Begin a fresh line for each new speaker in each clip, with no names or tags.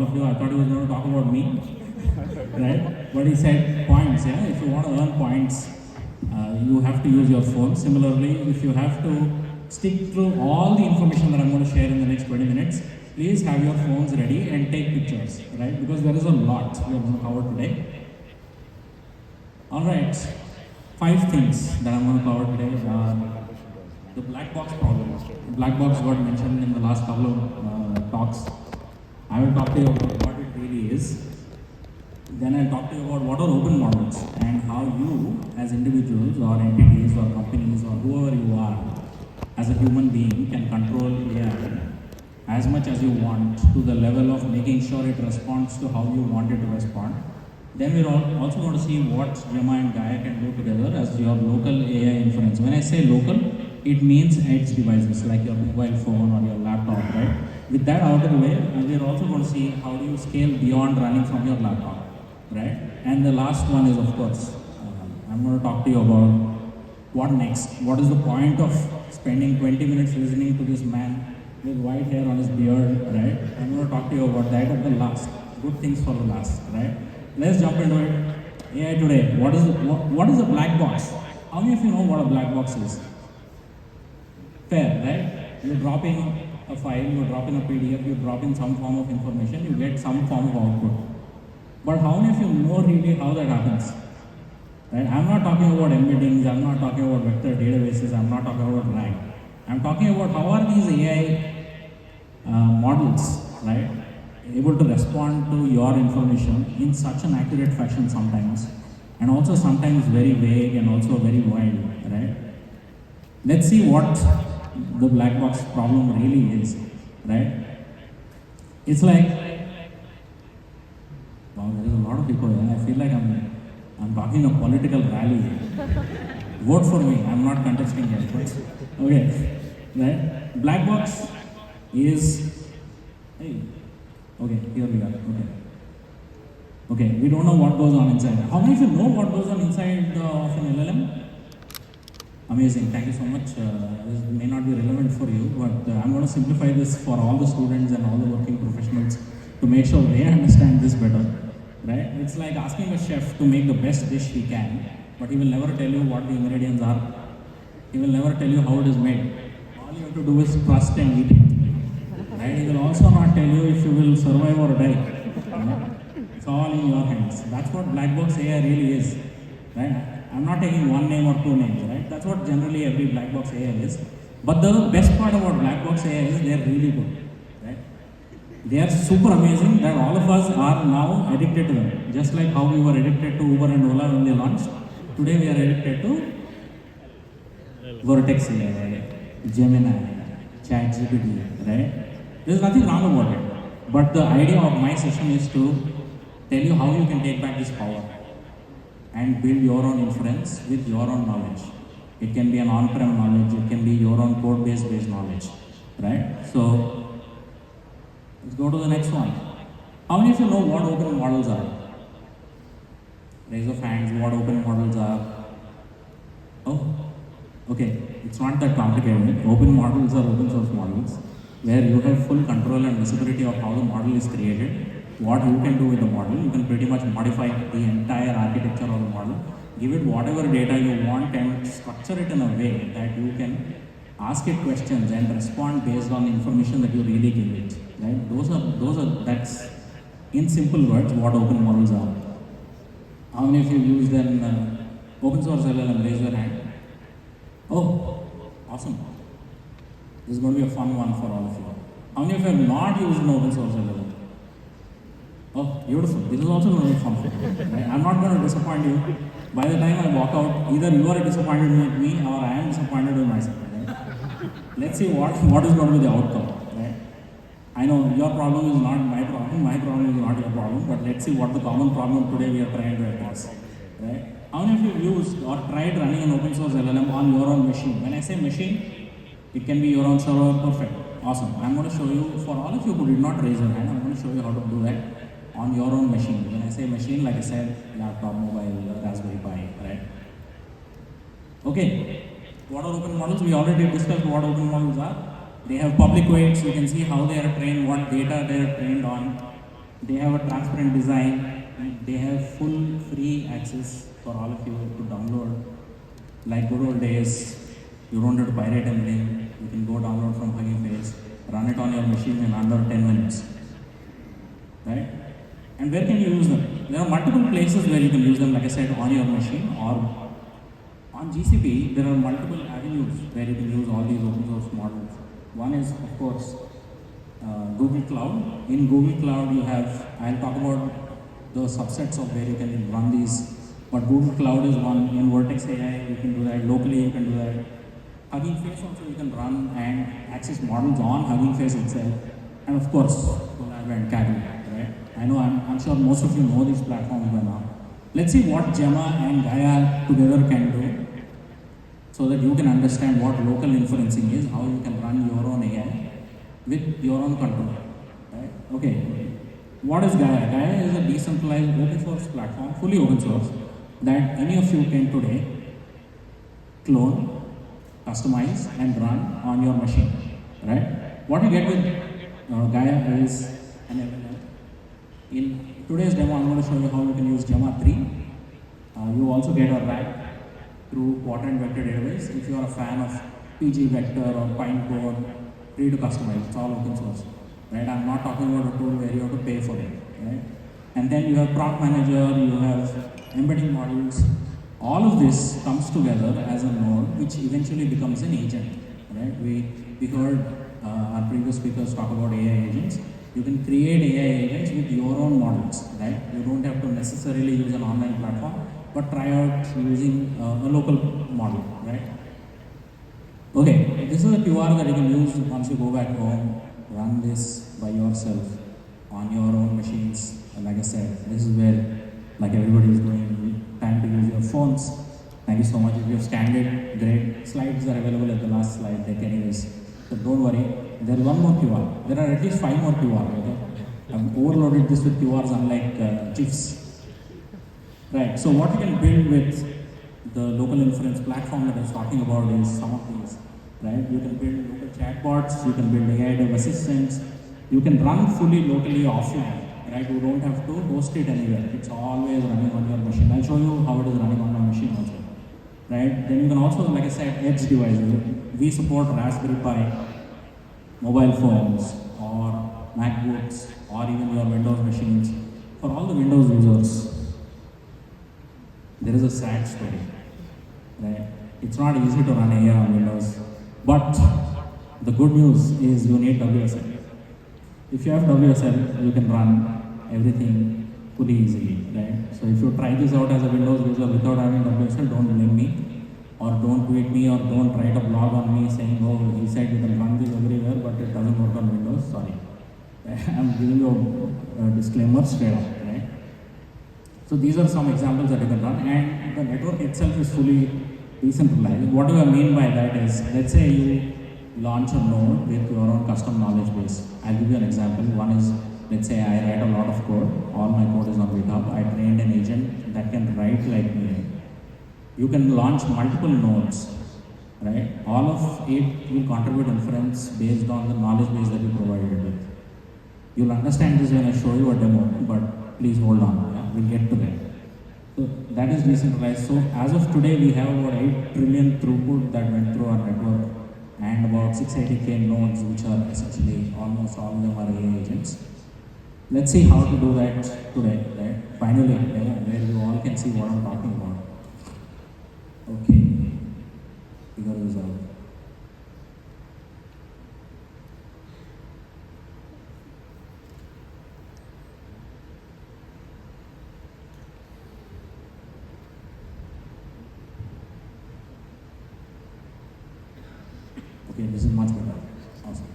of you. I thought he was going to talk about me, right? But he said points. Yeah, if you want to earn points, you have to use your phone. Similarly, if you have to stick through all the information that I'm going to share in the next 20 minutes, please have your phones ready and take pictures, right? Because there is a lot we are going to cover today. All right, 5 things that I'm going to cover today are the black box problem. Black box got mentioned in the last couple of talks. I will talk to you about what it really is. Then I'll talk to you about what are open models and how you, as individuals or entities or companies or whoever you are, as a human being, can control AI as much as you want to the level of making sure it responds to how you want it to respond. Then we're also going to see what Gemma and Gaia can do together as your local AI inference. When I say local, it means edge devices like your mobile phone or your laptop, right? With that out of the way, we're also going to see how do you scale beyond running from your laptop, right? And the last one is, of course, I'm going to talk to you about what next. What is the point of spending 20 minutes listening to this man with white hair on his beard, right? I'm going to talk to you about that at the last. Good things for the last, right? Let's jump into it. AI today. What is a black box? How many of you know what a black box is? Fair, right? You're dropping a file, you're dropping a PDF, you're dropping some form of information, you get some form of output. But how many of you know really how that happens? Right? I'm not talking about embeddings, I'm not talking about vector databases, I'm not talking about RAG. I'm talking about how are these AI models, right, able to respond to your information in such an accurate fashion sometimes, and also sometimes very vague and also very wide, right? Let's see what the black box problem really is, right? It's like, wow, there is a lot of people here. I feel like I'm talking a political rally. Vote for me. I'm not contesting yet, but okay, right? Black box is, hey, okay, here we are. Okay, we don't know what goes on inside. How many of you know what goes on inside of an LLM? Amazing, thank you so much. This may not be relevant for you, but I'm going to simplify this for all the students and all the working professionals to make sure they understand this better, right? It's like asking a chef to make the best dish he can, but he will never tell you what the ingredients are. He will never tell you how it is made. All you have to do is trust and eat it, right? He will also not tell you if you will survive or die. It's all in your hands. That's what black box AI really is, right? I'm not taking one name or 2 names, right? That's what generally every black box AI is. But the best part about black box AI is they're really good, right? They are super amazing that all of us are now addicted to them. Just like how we were addicted to Uber and Ola when they launched, today we are addicted to Vertex AI, Gemini, ChatGPT, right? There's nothing wrong about it. But the idea of my session is to tell you how you can take back this power and build your own inference with your own knowledge. It can be an on-prem knowledge, it can be your own code-based knowledge, right? So, let's go to the next one. How many of you know what open models are? Raise of hands, what open models are? Oh, okay, it's not that complicated. Open models are open source models where you have full control and visibility of how the model is created, what you can do with the model. You can pretty much modify the entire architecture of the model, give it whatever data you want and structure it in a way that you can ask it questions and respond based on the information that you really give it, right? That's in simple words what open models are. How many of you use an open source LLM? Raise your hand. Oh, awesome. This is going to be a fun one for all of you. How many of you have not used an open source LLM? Oh, beautiful. This is also going to be fun for you. Right? I'm not going to disappoint you. By the time I walk out, either you are disappointed with me or I am disappointed with myself. Right? Let's see what is going to be the outcome. Right? I know your problem is not my problem is not your problem, but let's see what the common problem today we are trying to address. Right? How many of you used or tried running an open source LLM on your own machine? When I say machine, it can be your own server. Perfect. Awesome. I'm going to show you, for all of you who did not raise your hand, I'm going to show you how to do that on your own machine. When I say machine, like I said, laptop, mobile, Raspberry Pi, right? Okay, what are open models? We already discussed what open models are. They have public weights, you can see how they are trained, what data they are trained on. They have a transparent design. They have full free access for all of you to download. Like good old days, you don't have to pirate anything. You can go download from Hugging Face, run it on your machine in under 10 minutes. Right? And where can you use them? There are multiple places where you can use them, like I said, on your machine or on GCP. There are multiple avenues where you can use all these open source models. One is, of course, Google Cloud. In Google Cloud, you have, I'll talk about the subsets of where you can run these, but Google Cloud is one. In Vertex AI, you can do that. Locally, you can do that. Hugging Face also you can run and access models on Hugging Face itself. And of course, Colab and Kaggle, right? I know, I'm sure most of you know these platforms by now. Let's see what Gemma and Gaia together can do so that you can understand what local inferencing is, how you can run your own AI with your own control, right? Okay, what is Gaia? Gaia is a decentralized open source platform, fully open source, that any of you can today clone, customize and run on your machine, right? What you get with Gaia is an LLM. In today's demo, I'm going to show you how you can use Gemma 3. You also get a RAG through quadrant vector database. If you are a fan of PG vector or Pinecone, free to customize. It's all open source, right? I'm not talking about a tool where you have to pay for it, right? And then you have prompt manager, you have embedding models. All of this comes together as a node, which eventually becomes an agent, right? We heard our previous speakers talk about AI agents. You can create AI agents with your own models, right? You don't have to necessarily use an online platform, but try out using a local model, right? Okay, this is a QR that you can use once you go back home, run this by yourself on your own machines. And like I said, this is where, like everybody is doing, time to use your phones. Thank you so much. If you have scanned it, great. Slides are available at the last slide deck anyways. So don't worry, there's one more QR. There are at least 5 more QR, okay? I've overloaded this with QRs unlike GIFs. Right, so what you can build with the local inference platform that I was talking about is some of these, right? You can build local chatbots, you can build AI dev assistants, you can run fully locally offline, right? You don't have to host it anywhere. It's always running on your machine. I'll show you how it is running on my machine also, right? Then you can also, like I said, edge devices. We support Raspberry Pi, mobile phones, or MacBooks, or even your Windows machines. For all the Windows users, there is a sad story, right? It's not easy to run AI on Windows, but the good news is you need WSL. If you have WSL, you can run everything fully easily, right? So if you try this out as a Windows user without having WSL, don't blame me, or don't tweet me, or don't write a blog on me saying, oh, he said you can run this everywhere, but it doesn't work on Windows. Sorry. I'm giving you a disclaimer straight up, right? So these are some examples that you can run, and the network itself is fully decentralized. What do I mean by that is, let's say you launch a node with your own custom knowledge base. I'll give you an example. One is, let's say I write a lot of code. All my code is on GitHub. I trained an agent that can write like me. You can launch multiple nodes, right? All of it will contribute inference based on the knowledge base that you provided it with. You'll understand this when I show you a demo, but please hold on. We'll get to that. So that is decentralized. So as of today, we have about 8 trillion throughput that went through our network, and about 680K nodes, which are essentially almost all of them are AI agents. Let's see how to do that today, right? Finally, where you all can see what I'm talking about. Okay, figure this out. Okay, this is much better. Awesome.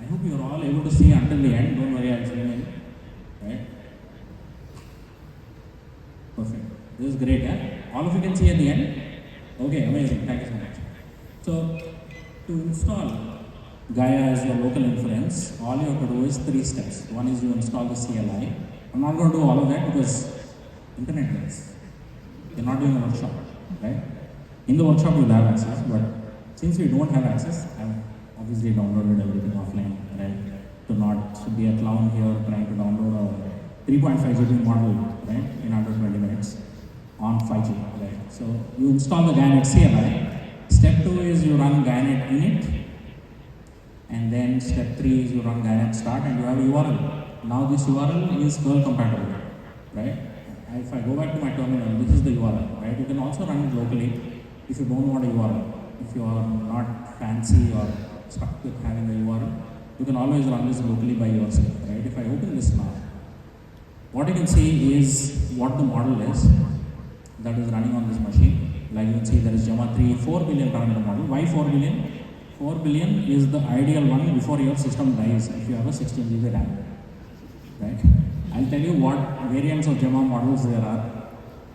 I hope you're all able to see until the end. Don't worry, I'll zoom in. Right? Perfect. This is great, yeah? All of you can see at the end? Okay, amazing. Thank you so much. So, to install Gaia as your local inference, all you have to do is 3 steps. One is you install the CLI. I'm not going to do all of that because internet works. You're not doing a workshop, right? In the workshop you'll have access, but since we don't have access, I've obviously downloaded everything offline, right? to not be a clown here trying to download a 3.5 GB model, right, in under 20 minutes on 5G, right? So you install the Gainet CLI. Step 2 is you run Gainet init, and then step 3 is you run Gainet start, and you have a URL. Now this URL is curl compatible, right? If I go back to my terminal, this is the URL, right? You can also run it locally if you don't want a URL. If you are not fancy or stuck with having a URL, you can always run this locally by yourself, right? If I open this now, what you can see is what the model is that is running on this machine. Like you can see there is Gemma 3, 4 billion parameter model. Why 4 billion? 4 billion is the ideal one before your system dies if you have a 16 GB RAM, right? I'll tell you what variants of Gemma models there are,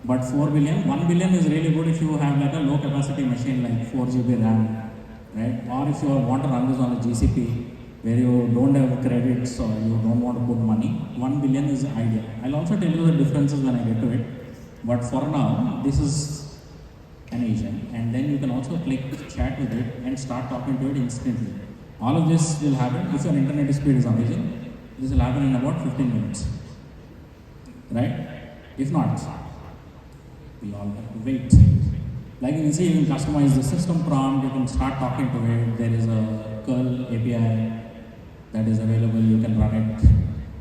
but 4 billion, 1 billion is really good if you have like a low capacity machine like 4 GB RAM, right? Or if you want to run this on a GCP where you don't have credits or you don't want to put money, 1 billion is ideal. I'll also tell you the differences when I get to it, but for now, this is an agent, and then you can also click chat with it and start talking to it instantly. All of this will happen if your internet speed is amazing. This will happen in about 15 minutes, right? If not, we all have to wait. Like you can see, you can customize the system prompt, you can start talking to it. There is a curl API that is available. You can run it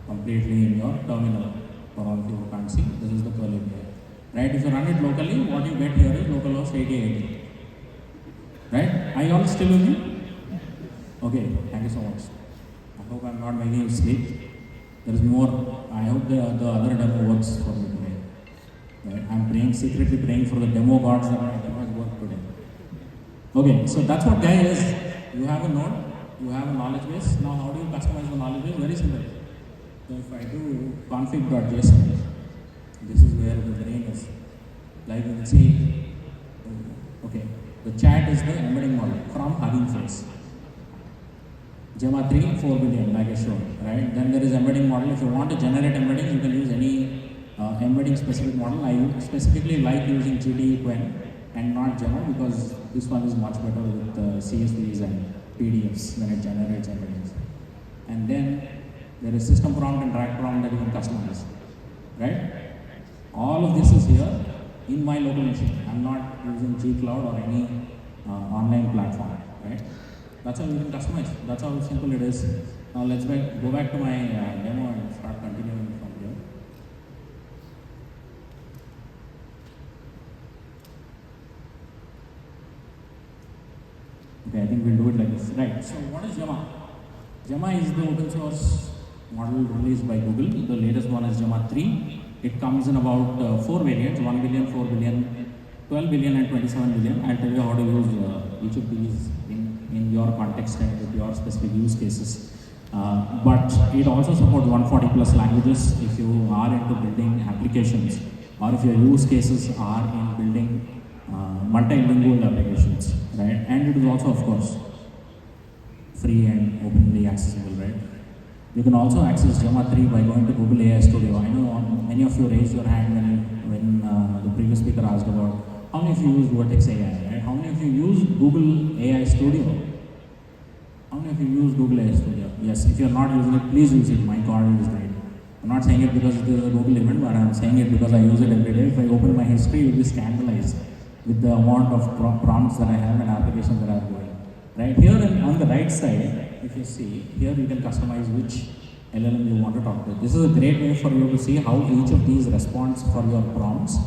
completely in your terminal. For all of you who can't see, this is the curl API. Right? If you run it locally, what you get here is localhost 8080. Right? Are you all still with me? Okay, thank you so much. I hope I'm not making you sleep. There is more. I hope the other demo works for you today. Right? I'm praying, secretly praying for the demo gods that my demos work today. Okay, so that's what Gai is. You have a node, you have a knowledge base. Now how do you customize the knowledge base? Very simple. So if I do config.json, this is where the brain is. Like you can see, okay, the chat is the embedding model from Hugging Face. Gemma 3, 4 billion, like I showed, right? Then there is embedding model. If you want to generate embedding, you can use any embedding specific model. I specifically like using GDE Quen and not Gemma because this one is much better with CSVs and PDFs when it generates embeddings. And then there is system prompt and drag prompt that you can customize, right? All of this is here in my local machine. I'm not using G-Cloud or any online platform, right? That's how you can customize. That's how simple it is. Now let's go back to my demo and start continuing from here. Okay, I think we'll do it like this. Right, so what is Gemma? Gemma is the open source model released by Google. The latest one is Gemma 3. It comes in about 4 variants, 1 billion, 4 billion, 12 billion and 27 billion. I'll tell you how to use each of these in your context and with your specific use cases. But it also supports 140 plus languages if you are into building applications or if your use cases are in building multilingual applications, right? And it is also, of course, free and openly accessible, right? You can also access Gemma 3 by going to Google AI Studio. I know many of you raised your hand when the previous speaker asked about how many of you use Vertex AI, right? How many of you use Google AI Studio? How many of you use Google AI Studio? Yes, if you're not using it, please use it. My God, it is great. I'm not saying it because it is a Google event, but I'm saying it because I use it every day. If I open my history, you'll be scandalized with the amount of prompts that I have and applications that I have going. Right here on the right side, if you see, here you can customize which LLM you want to talk to. This is a great way for you to see how each of these responds for your prompts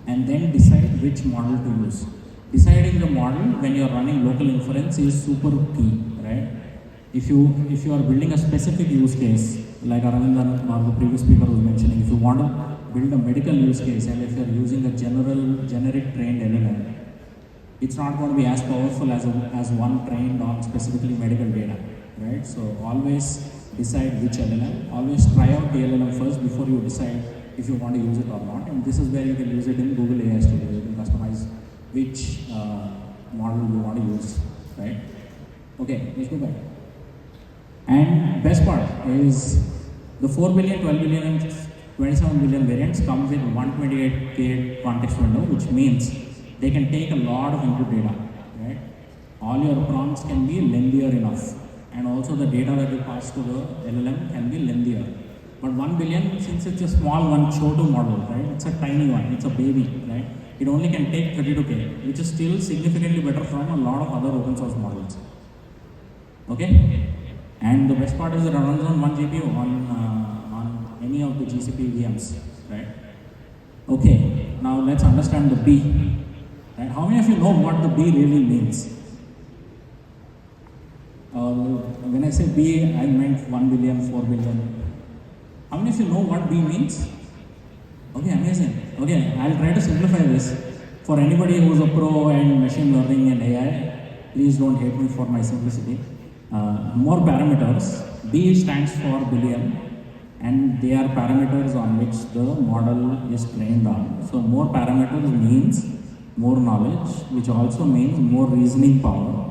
and then decide which model to use. Deciding the model when you are running local inference is super key, right? If you are building a specific use case, like Aravindan or the previous speaker was mentioning, if you want to build a medical use case and if you are using a generic trained LLM, it's not going to be as powerful as one trained on specifically medical data, right? So always decide which LLM, always try out the LLM first before you decide if you want to use it or not. And this is where you can use it in Google AI Studio. You can customize which model you want to use, right? Okay, let's go back. And best part is the 4 billion, 12 billion and 27 billion variants come with 128K context window, which means they can take a lot of input data, right? All your prompts can be lengthier enough. and also the data that you pass to the LLM can be lengthier. But 1 billion, since it's a small one, Chotu model, right? It's a tiny one, it's a baby, right? It only can take 32K, which is still significantly better from a lot of other open source models. Okay? And the best part is that it runs on 1 GPU on any of the GCP VMs, right? Okay, now let's understand the B. Right? How many of you know what the B really means? When I say B, I meant 1 billion, 4 billion. How many of you know what B means? Okay, amazing. Okay, I'll try to simplify this. For anybody who's a pro in machine learning and AI, please don't hate me for my simplicity. More parameters. B stands for billion, and they are parameters on which the model is trained on. So more parameters means more knowledge, which also means more reasoning power.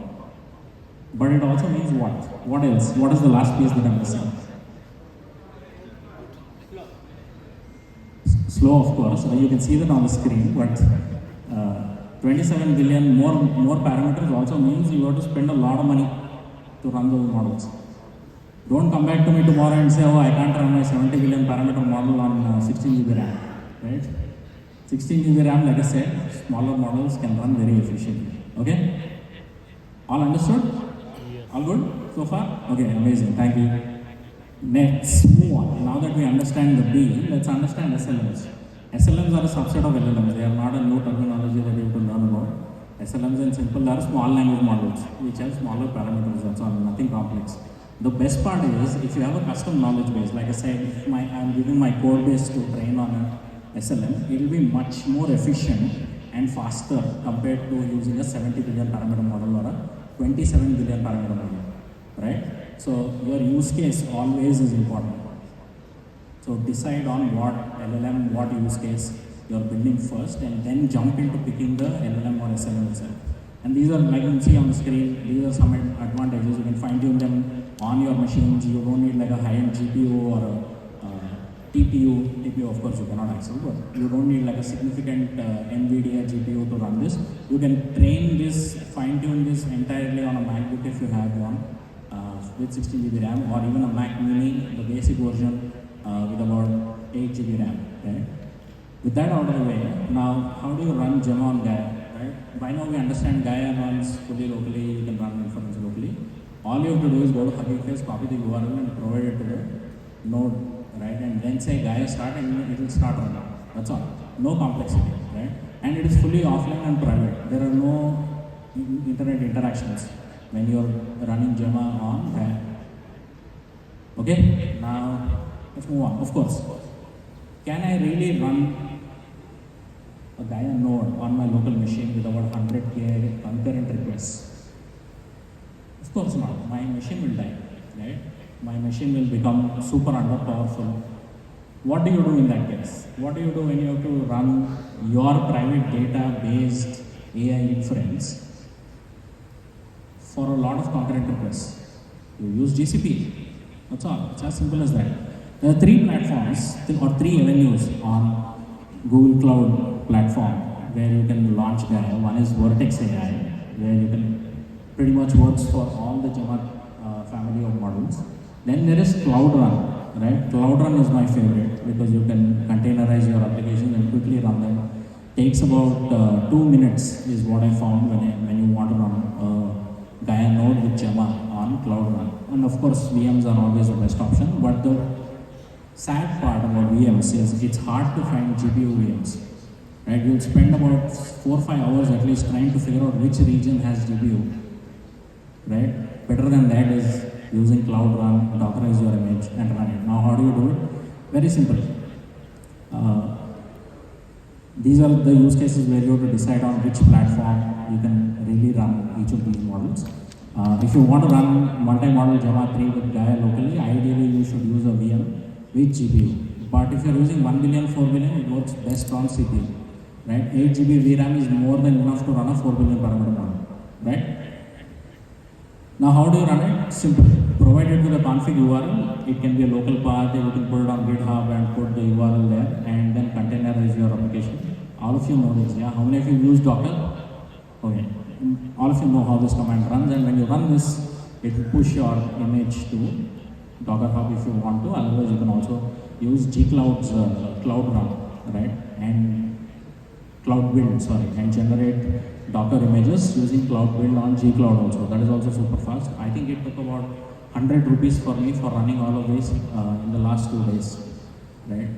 But it also means what? What else? What is the last piece that I'm missing? Slow, of course. You can see that on the screen, but 27 billion more parameters also means you have to spend a lot of money to run those models. Don't come back to me tomorrow and say, oh, I can't run my 70 billion parameter model on 16 GB RAM, right? 16 GB RAM, like I said, smaller models can run very efficiently. Okay? All understood? All good so far? Okay, amazing. Thank you. Next, move on. Now that we understand the B, let's understand SLMs. SLMs are a subset of LLMs. They are not a new terminology that you have to learn about. SLMs in simple, they are small language models which have smaller parameters. That's all, nothing complex. The best part is if you have a custom knowledge base, like I said, if I'm giving my code base to train on a SLM, it will be much more efficient and faster compared to using a 70 billion parameter model or a 27 billion parameter model, right? So your use case always is important. So decide on what LLM, what use case you're building first, and then jump into picking the LLM or SLM itself. And these are, like you can see on the screen, these are some advantages. You can fine tune them on your machines. You don't need like a high-end GPU or a TPU. TPU, of course, you cannot access, but you don't need like a significant NVIDIA GPU to run this. You can train this, fine tune this entirely on a MacBook if you have one. With 16 GB RAM, or even a Mac Mini, the basic version with about 8 GB RAM, right? With that out of the way, now how do you run Gemma on Gaia, right? By now we understand Gaia runs fully locally, you can run inference locally. All you have to do is go to Hugging Face, copy the URL and provide it to the node, right? And then say Gaia start and it will start running. That's all. No complexity, right? And it is fully offline and private. There are no internet interactions when you're running Gemma on Gaia. Okay, now let's move on. Of course, can I really run a Gaia node on my local machine with about 100K concurrent requests? Of course not. My machine will die, right? My machine will become super under powerful. What do you do in that case? What do you do when you have to run your private data based AI inference for a lot of concurrent requests? You use GCP. That's all. It's as simple as that. There are three platforms or three avenues on Google Cloud platform where you can launch Gaia. One is Vertex AI, where you can pretty much works for all the Gemma family of models. Then there is Cloud Run, right? Cloud Run is my favorite because you can containerize your applications and quickly run them. Takes about 2 minutes is what I found when you want to run Gaia node with Gemma on Cloud Run. And of course, VMs are always the best option, but the sad part about VMs is it's hard to find GPU VMs, right? You'll spend about 4 or 5 hours at least trying to figure out which region has GPU, right? Better than that is using Cloud Run, Dockerize your image and run it. Now, how do you do it? Very simple. These are the use cases where you have to decide on which platform you can really run each of these models. If you want to run multi-model Gemma 3 with Gaia locally, ideally you should use a VM with GPU. But if you're using 1 billion, 4 billion, it works best on CPU, right? 8 GB VRAM is more than enough to run a 4 billion parameter model, right? Now, how do you run it? Simple. Provide it with a config URL. It can be a local path. You can put it on GitHub and put the URL there, and then containerize your application. All of you know this, yeah? How many of you use Docker? Okay. All of you know how this command runs, and when you run this, it will push your image to Docker Hub if you want to. Otherwise, you can also use gcloud's Cloud Run, right? And Cloud Build, sorry, and generate Docker images using Cloud Build on gcloud also. That is also super fast. I think it took about 100 rupees for me for running all of these in the last 2 days, right?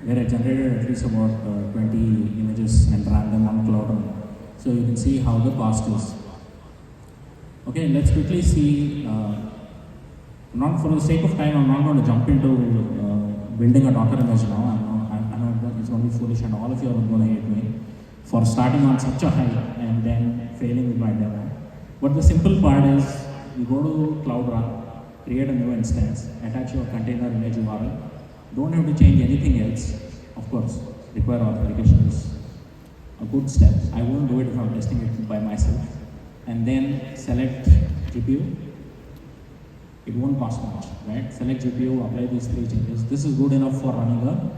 Where I generated at least about 20 images and ran them on Cloud Run. So you can see how the cost is. Okay, let's quickly see. Not for the sake of time, I'm not going to jump into building a Docker image now. I know it's going to be foolish, and all of you are going to hate me for starting on such a high and then failing with my demo. But the simple part is you go to Cloud Run, create a new instance, attach your container image URL. Don't have to change anything else. Of course, require authentication is a good step. I won't do it if I'm testing it by myself. And then select GPU. It won't cost much, right? Select GPU, apply these 3 changes. This is good enough for running a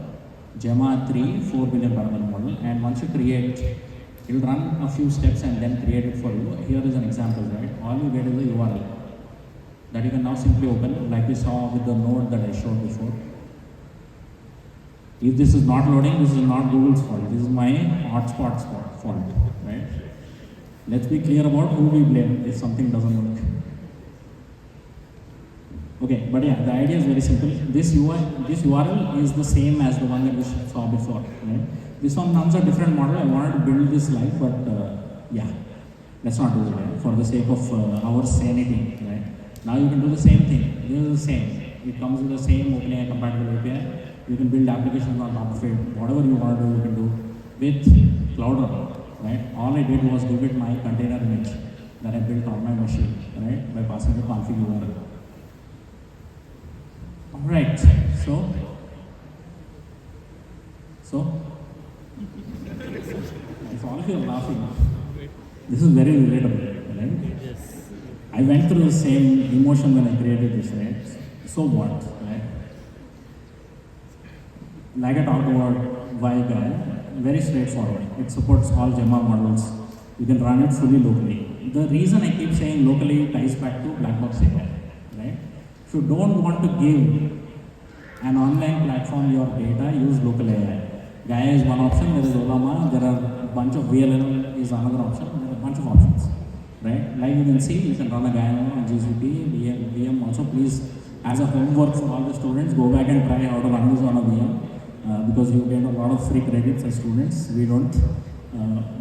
Gemma 3 4 billion parameter model. And once you create, it will run a few steps and then create it for you. Here is an example, right? All you get is the URL that you can now simply open, like we saw with the node that I showed before. If this is not loading, this is not Google's fault. This is my hotspot's fault, right? Let's be clear about who we blame if something doesn't work. Okay, but yeah, the idea is very simple. This URL is the same as the one that we saw before, right? This one runs a different model. I wanted to build this slide, but yeah, let's not do it, right? For the sake of our sanity, right? Now you can do the same thing. This is the same. It comes with the same OpenAI compatible API. You can build applications on top of it. Whatever you want to do, you can do with Cloud Run, right? All I did was give it my container image that I built on my machine, right? By passing the config URL. All right. So if all of you are laughing, this is very relatable, right? Yes. I went through the same emotion when I created this, right? So what, right? Like I talked about Vibe, very straightforward. It supports all Gemma models. You can run it fully locally. The reason I keep saying locally ties back to Blackbox AI, right? If you don't want to give an online platform your data, use local AI. Gaia is one option, there is Olama, there are a bunch of VLM is another option, there are a bunch of options, right? Like you can see, you can run a Gaia on GCP, VM also. Please, as a homework for all the students, go back and try how to run this on a VM. Because you get a lot of free credits as students, we don't.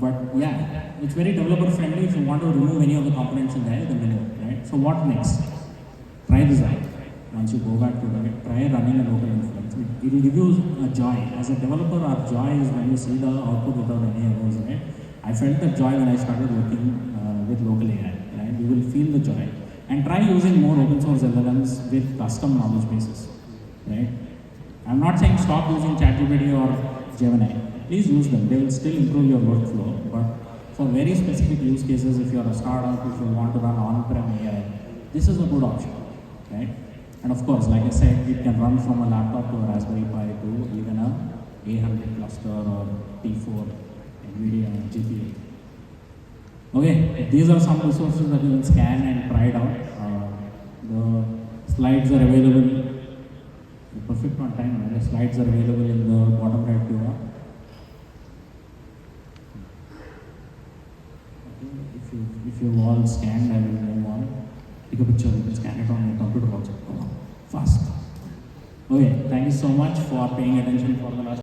But yeah, it's very developer friendly. If you want to remove any of the components in there, then remove, right? So what next? Try this out. Once you go back to it, try running a local inference. It will give you a joy. As a developer, our joy is when you see the output without any errors, right? I felt that joy when I started working with local AI, right? You will feel the joy. And try using more open source LLMs with custom knowledge bases, right? I'm not saying stop using ChatGPT or Gemini. Please use them. They will still improve your workflow. But for very specific use cases, if you're a startup, if you want to run on-prem AI, this is a good option, right? And of course, like I said, it can run from a laptop to a Raspberry Pi to even a A100 cluster or T4 NVIDIA GPU. Okay, these are some resources that you can scan and try it out. The slides are available. Perfect on time. The slides are available in the bottom right QR. Okay. If you've all scanned, I will move on. Take a picture. You can scan it on your computer also. Come on, fast. Okay. Thank you so much for paying attention for the last.